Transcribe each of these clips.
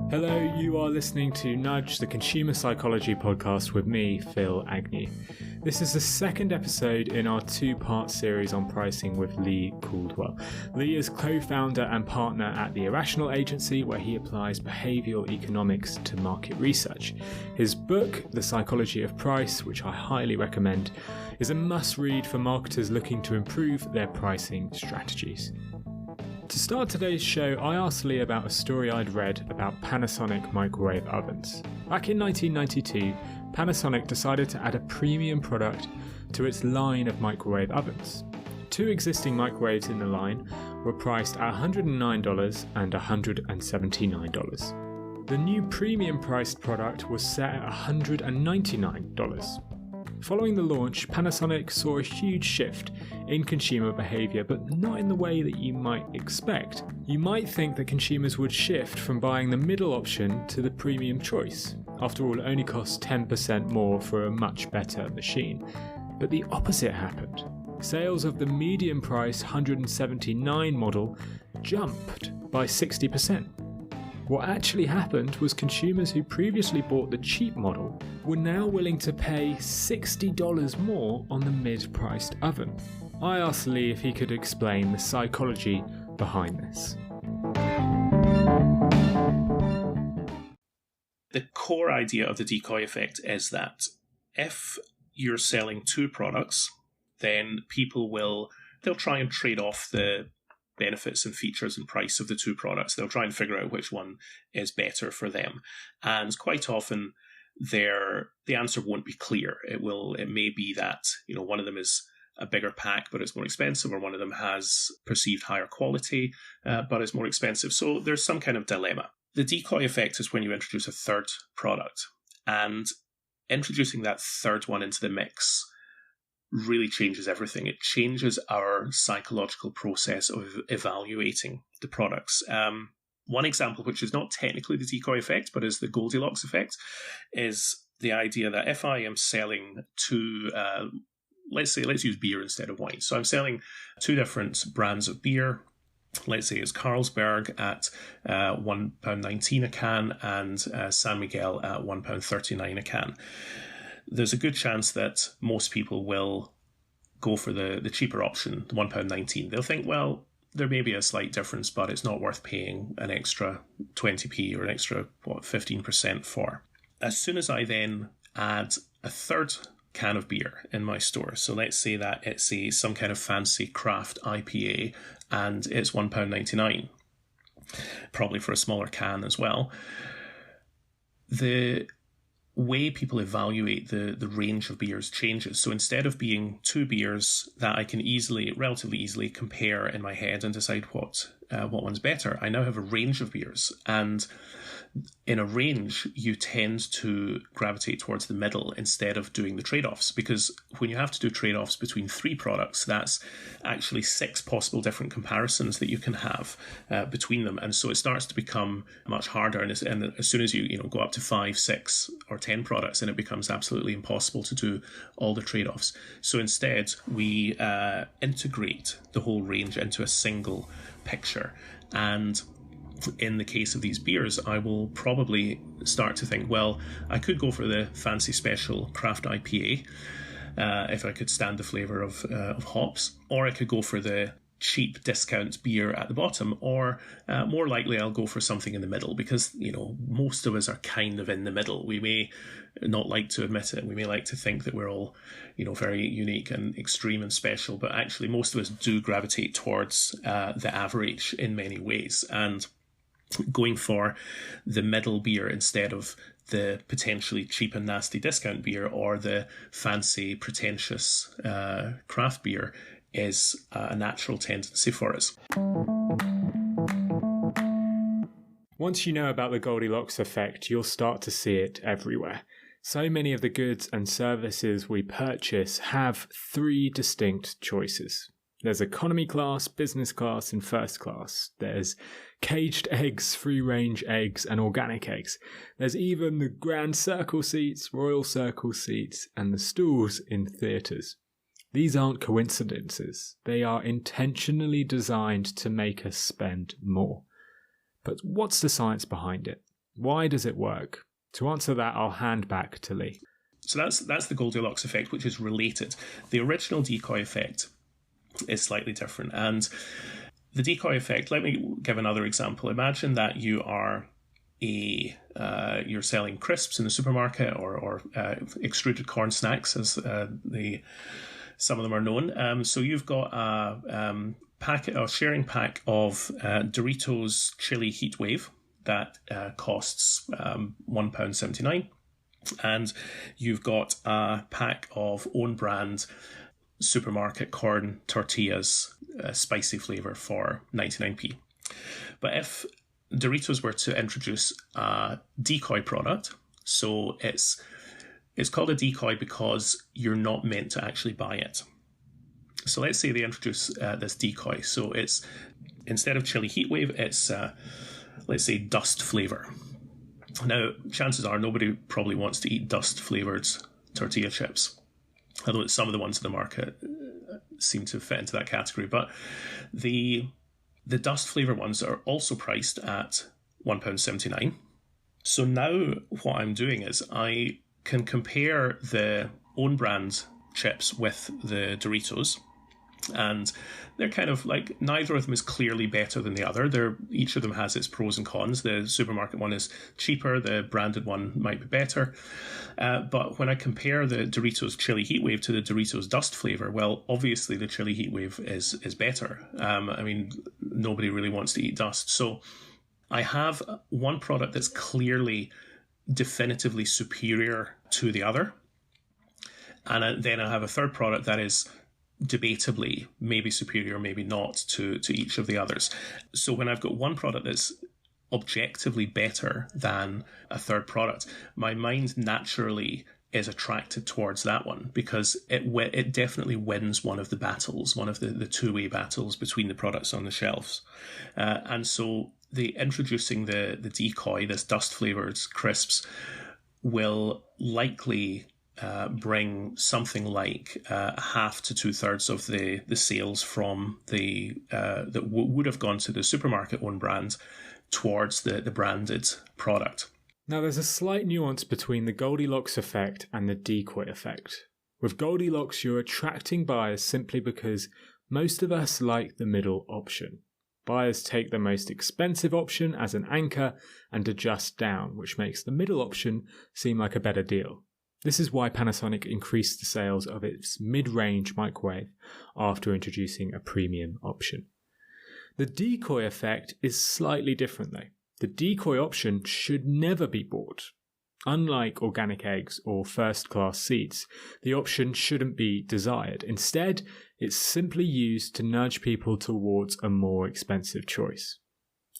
Hello, you are listening to Nudge, the consumer psychology podcast with me, Phil Agnew. This is the second episode in our two-part series on pricing with Leigh Caldwell. Leigh is co-founder and partner at the Irrational Agency, where he applies behavioural economics to market research. His book, The Psychology of Price, which I highly recommend, is a must-read for marketers looking to improve their pricing strategies. To start today's show, I asked Leigh about a story I'd read about Panasonic microwave ovens. Back in 1992, Panasonic decided to add a premium product to its line of microwave ovens. Two existing microwaves in the line were priced at $109 and $179. The new premium priced product was set at $199. Following the launch, Panasonic saw a huge shift in consumer behaviour, but not in the way that you might expect. You might think that consumers would shift from buying the middle option to the premium choice. After all, it only costs 10% more for a much better machine. But the opposite happened. Sales of the medium price $179 model jumped by 60%. What actually happened was consumers who previously bought the cheap model were now willing to pay $60 more on the mid-priced oven. I asked Leigh if he could explain the psychology behind this. The core idea of the Decoy Effect is that if you're selling two products, then they'll try and trade off the benefits and features and price of the two products. They'll try and figure out which one is better for them. And quite often the answer won't be clear. It may be that, one of them is a bigger pack, but it's more expensive, or one of them has perceived higher quality, but it's more expensive. So there's some kind of dilemma. The Decoy Effect is when you introduce a third product, and introducing that third one into the mix really changes everything. It changes our psychological process of evaluating the products. One example, which is not technically the Decoy Effect, but is the Goldilocks effect, is the idea that if I am selling two, let's use beer instead of wine. So I'm selling two different brands of beer. Let's say it's Carlsberg at £1.19 a can and San Miguel at £1.39 a can. There's a good chance that most people will go for the cheaper option, the £1.19. They'll think, well, there may be a slight difference, but it's not worth paying an extra 20p or an extra 15% for. As soon as I then add a third can of beer in my store, so let's say that it's some kind of fancy craft IPA and it's £1.99, probably for a smaller can as well, the way people evaluate the range of beers changes. So instead of being two beers that I can relatively easily compare in my head and decide what one's better, I now have a range of beers. And in a range, you tend to gravitate towards the middle instead of doing the trade-offs, because when you have to do trade-offs between three products, that's actually 6 possible different comparisons that you can have between them. And so it starts to become much harder. And as soon as you go up to 5, 6 or 10 products, then it becomes absolutely impossible to do all the trade-offs. So instead, we integrate the whole range into a single picture. And in the case of these beers, I will probably start to think, well, I could go for the fancy special craft IPA if I could stand the flavour of hops, or I could go for the cheap discount beer at the bottom, or more likely I'll go for something in the middle, because most of us are kind of in the middle. We may not like to admit it. We may like to think that we're all very unique and extreme and special, but actually most of us do gravitate towards the average in many ways. And going for the middle beer instead of the potentially cheap and nasty discount beer or the fancy pretentious craft beer is a natural tendency for us. Once you know about the Goldilocks effect, you'll start to see it everywhere. So many of the goods and services we purchase have 3 distinct choices. There's economy class, business class, and first class. There's caged eggs, free-range eggs, and organic eggs. There's even the grand circle seats, royal circle seats, and the stools in theatres. These aren't coincidences. They are intentionally designed to make us spend more. But what's the science behind it? Why does it work? To answer that, I'll hand back to Leigh. So that's the Goldilocks effect, which is related. The original Decoy Effect is slightly different. And the Decoy Effect, let me give another example. Imagine that you are you're selling crisps in the supermarket or extruded corn snacks, as some of them are known. So you've got a sharing pack of Doritos Chili Heatwave that costs £1.79. And you've got a pack of own brand supermarket corn tortillas, spicy flavour for 99p. But if Doritos were to introduce a decoy product, so it's called a decoy because you're not meant to actually buy it. So let's say they introduce this decoy. So it's, instead of chili heatwave, it's let's say dust flavour. Now, chances are nobody probably wants to eat dust-flavoured tortilla chips, although some of the ones in the market seem to fit into that category. But the dust-flavoured ones are also priced at £1.79. So now what I'm doing is I can compare the own brand chips with the Doritos, and they're kind of like, neither of them is clearly better than the other. Each of them has its pros and cons. The supermarket one is cheaper, the branded one might be better. But when I compare the Doritos Chili Heatwave to the Doritos Dust Flavour, well, obviously the Chili Heatwave is better. I mean, nobody really wants to eat dust. So I have one product that's clearly definitively superior to the other. And then I have a third product that is debatably maybe superior, maybe not to each of the others. So when I've got one product that's objectively better than a third product, my mind naturally is attracted towards that one because it definitely wins one of the battles, one of the two-way battles between the products on the shelves. And so introducing the decoy, this dust-flavoured crisps, will likely bring something like half to 2/3 of the sales from that would have gone to the supermarket own brand towards the branded product. Now, there's a slight nuance between the Goldilocks effect and the decoy effect. With Goldilocks, you're attracting buyers simply because most of us like the middle option. Buyers take the most expensive option as an anchor and adjust down, which makes the middle option seem like a better deal. This is why Panasonic increased the sales of its mid-range microwave after introducing a premium option. The decoy effect is slightly different though. The decoy option should never be bought. Unlike organic eggs or first-class seats, the option shouldn't be desired. Instead, it's simply used to nudge people towards a more expensive choice.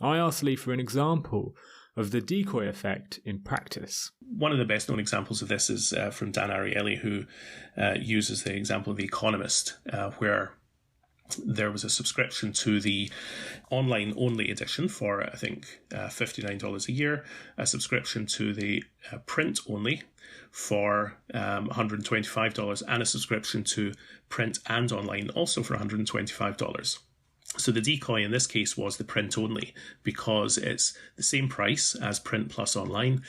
I asked Leigh for an example of the decoy effect in practice. One of the best known examples of this is from Dan Ariely, who uses the example of The Economist, where there was a subscription to the online-only edition for, I think, $59 a year, a subscription to the print-only for $125, and a subscription to print and online also for $125. So the decoy in this case was the print only because it's the same price as print plus online,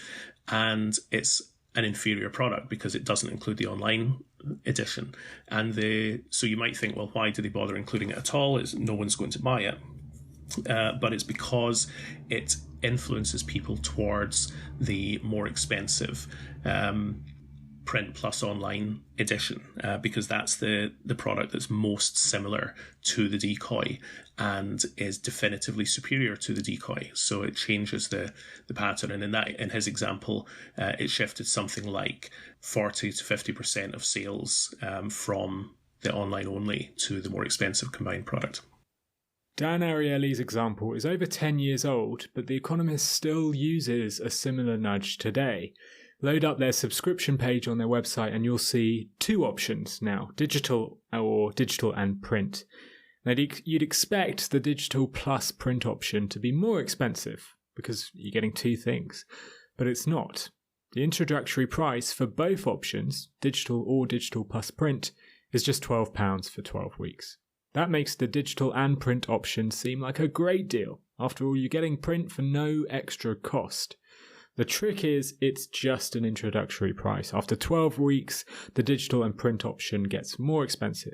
and it's an inferior product because it doesn't include the online edition. And so you might think, well, why do they bother including it at all? No one's going to buy it. But it's because it influences people towards the more expensive print plus online edition, because that's the product that's most similar to the decoy and is definitively superior to the decoy. So it changes the pattern. And in his example, it shifted something like 40 to 50% of sales from the online only to the more expensive combined product. Dan Ariely's example is over 10 years old, but The Economist still uses a similar nudge today. Load up their subscription page on their website and you'll see two options now, digital and print. Now, you'd expect the digital plus print option to be more expensive because you're getting two things, but it's not. The introductory price for both options, digital or digital plus print, is just £12 for 12 weeks. That makes the digital and print option seem like a great deal. After all, you're getting print for no extra cost. The trick is it's just an introductory price. After 12 weeks, the digital and print option gets more expensive.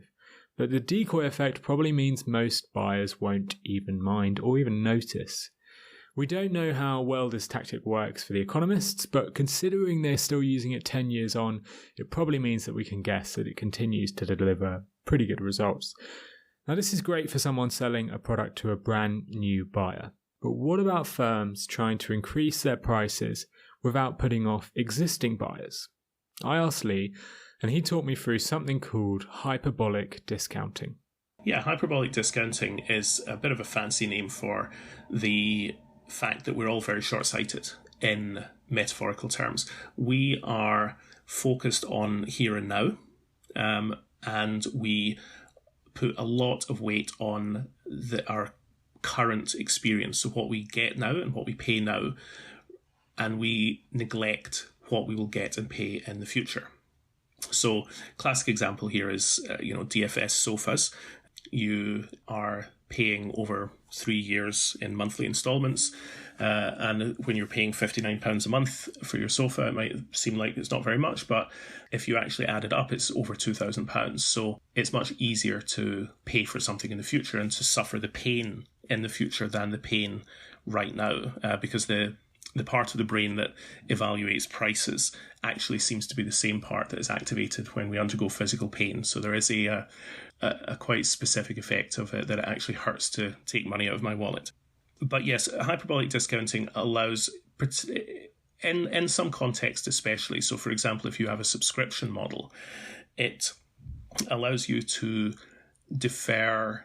But the decoy effect probably means most buyers won't even mind or even notice. We don't know how well this tactic works for the economists, but considering they're still using it 10 years on, it probably means that we can guess that it continues to deliver pretty good results. Now, this is great for someone selling a product to a brand new buyer. But what about firms trying to increase their prices without putting off existing buyers? I asked Leigh, and he taught me through something called hyperbolic discounting. Yeah, hyperbolic discounting is a bit of a fancy name for the fact that we're all very short-sighted in metaphorical terms. We are focused on here and now, and we put a lot of weight on our current experience, so what we get now and what we pay now, and we neglect what we will get and pay in the future. So, classic example here is DFS sofas. You are paying over 3 years in monthly installments, and when you're paying £59 a month for your sofa, it might seem like it's not very much, but if you actually add it up, it's over £2,000. So it's much easier to pay for something in the future and to suffer the pain in the future than the pain right now, because the part of the brain that evaluates prices actually seems to be the same part that is activated when we undergo physical pain. So there is a quite specific effect of it that it actually hurts to take money out of my wallet. But yes, hyperbolic discounting allows, in some context especially, so for example, if you have a subscription model, it allows you to defer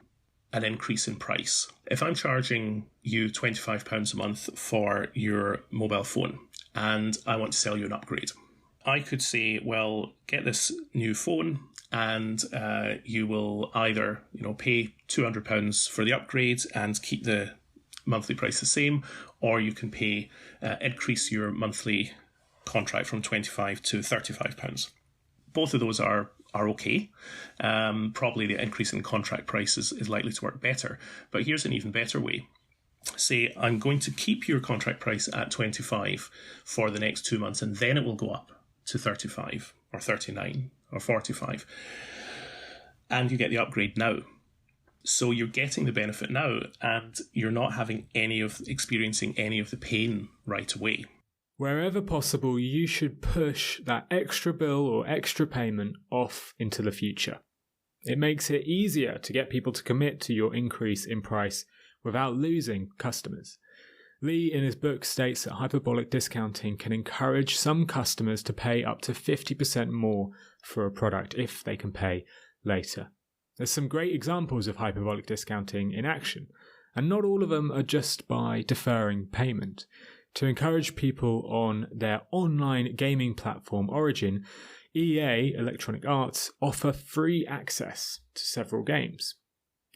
an increase in price. If I'm charging you £25 a month for your mobile phone and I want to sell you an upgrade, I could say, well, get this new phone and you will either pay £200 for the upgrade and keep the monthly price the same, or you can pay increase your monthly contract from £25 to £35. Both of those are okay. Probably the increase in contract price is likely to work better. But here's an even better way. Say I'm going to keep your contract price at 25 for the next 2 months, and then it will go up to 35 or 39 or 45. And you get the upgrade now. So you're getting the benefit now, and you're not experiencing any of the pain right away. Wherever possible, you should push that extra bill or extra payment off into the future. It makes it easier to get people to commit to your increase in price without losing customers. Leigh, in his book, states that hyperbolic discounting can encourage some customers to pay up to 50% more for a product if they can pay later. There's some great examples of hyperbolic discounting in action, and not all of them are just by deferring payment. To encourage people on their online gaming platform Origin, EA, Electronic Arts, offer free access to several games.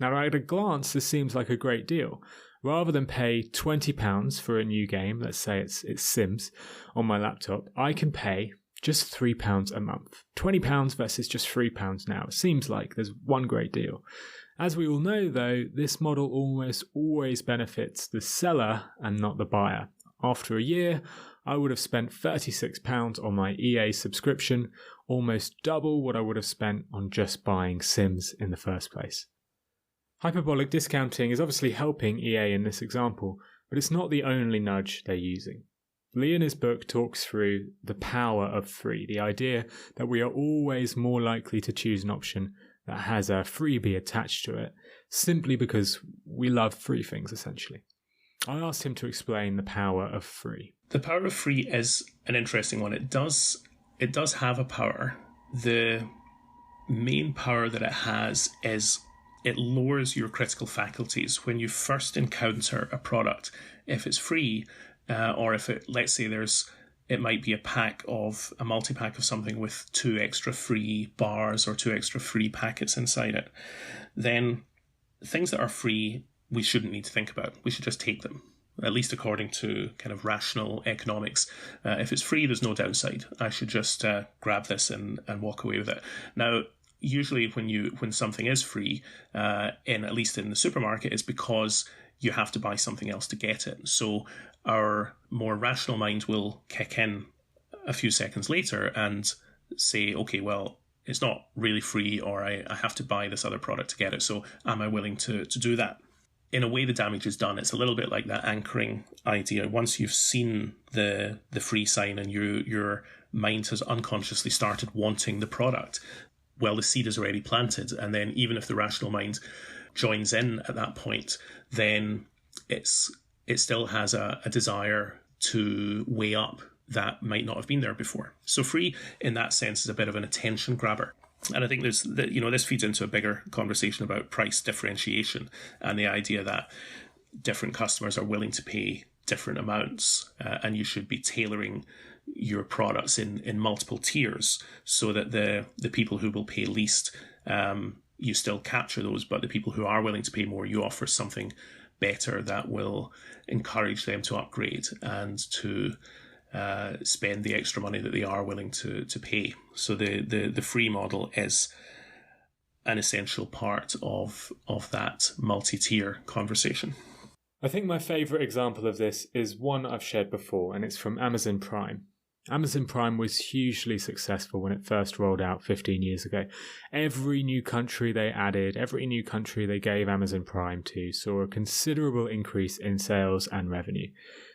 Now, at a glance, this seems like a great deal. Rather than pay £20 for a new game, let's say it's Sims, on my laptop, I can pay just £3 a month. £20 versus just £3 now. It seems like there's one great deal. As we all know, though, this model almost always benefits the seller and not the buyer. After a year, I would have spent £36 on my EA subscription, almost double what I would have spent on just buying Sims in the first place. Hyperbolic discounting is obviously helping EA in this example, but it's not the only nudge they're using. Leigh in his book talks through the power of free, the idea that we are always more likely to choose an option that has a freebie attached to it, simply because we love free things, essentially. I asked him to explain the power of free. The power of free is an interesting one. It does have a power. The main power that it has is it lowers your critical faculties. When you first encounter a product, if it's free, or if let's say it might be a multi-pack of something with 2 extra free bars or 2 extra free packets inside it, then things that are free, we shouldn't need to think about. We should just take them, at least according to kind of rational economics. If it's free, there's no downside. I should just grab this and walk away with it. Now, usually when something is free, at least in the supermarket, it's because you have to buy something else to get it. So our more rational mind will kick in a few seconds later and say, okay, well, it's not really free, or I have to buy this other product to get it. So am I willing to do that? In a way, the damage is done. It's a little bit like that anchoring idea. Once you've seen the free sign and your mind has unconsciously started wanting the product, well, the seed is already planted. And then even if the rational mind joins in at that point, then it still has a desire to weigh up that might not have been there before. So free in that sense is a bit of an attention grabber. And I think this feeds into a bigger conversation about price differentiation and the idea that different customers are willing to pay different amounts, and you should be tailoring your products in multiple tiers so that the people who will pay least, you still capture those, but the people who are willing to pay more, you offer something better that will encourage them to upgrade and to spend the extra money that they are willing to pay. So the free model is an essential part of that multi-tier conversation. I think my favourite example of this is one I've shared before, and it's from Amazon Prime. Amazon Prime was hugely successful when it first rolled out 15 years ago. Every new country they added, every new country they gave Amazon Prime to, saw a considerable increase in sales and revenue.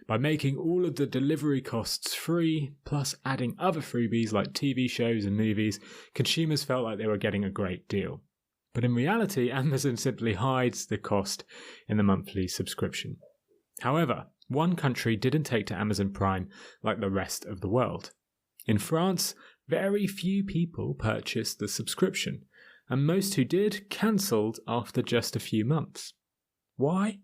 By making all of the delivery costs free, plus adding other freebies like TV shows and movies, consumers felt like they were getting a great deal. But in reality, Amazon simply hides the cost in the monthly subscription. However, one country didn't take to Amazon Prime like the rest of the world. In France, very few people purchased the subscription, and most who did cancelled after just a few months. Why?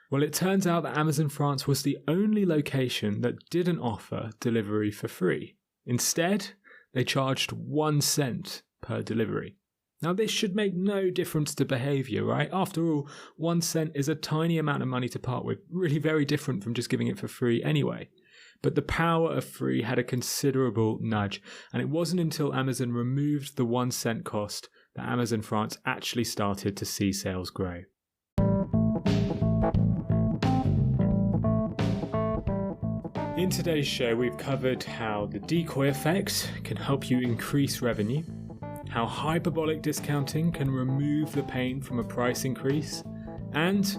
Well, it turns out that Amazon France was the only location that didn't offer delivery for free. Instead, they charged 1 cent per delivery. Now, this should make no difference to behaviour, right? After all, 1 cent is a tiny amount of money to part with, really very different from just giving it for free anyway. But the power of free had a considerable nudge, and it wasn't until Amazon removed the 1 cent cost that Amazon France actually started to see sales grow. In today's show, we've covered how the Decoy Effect can help you increase revenue, how hyperbolic discounting can remove the pain from a price increase, and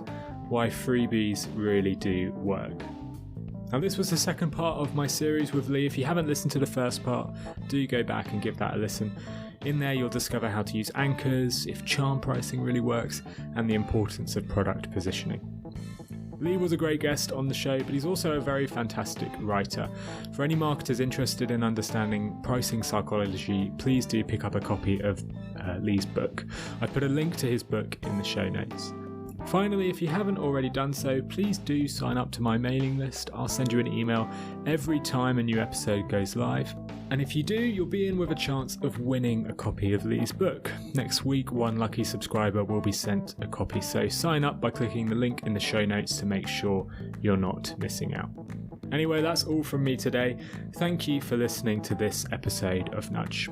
why freebies really do work. Now, this was the second part of my series with Leigh. If you haven't listened to the first part, do go back and give that a listen. In there, you'll discover how to use anchors, if charm pricing really works, and the importance of product positioning. Leigh was a great guest on the show, but he's also a very fantastic writer. For any marketers interested in understanding pricing psychology, please do pick up a copy of Leigh's book. I put a link to his book in the show notes. Finally, if you haven't already done so, please do sign up to my mailing list. I'll send you an email every time a new episode goes live. And if you do, you'll be in with a chance of winning a copy of Leigh's book. Next week, one lucky subscriber will be sent a copy, so sign up by clicking the link in the show notes to make sure you're not missing out. Anyway, that's all from me today. Thank you for listening to this episode of Nudge.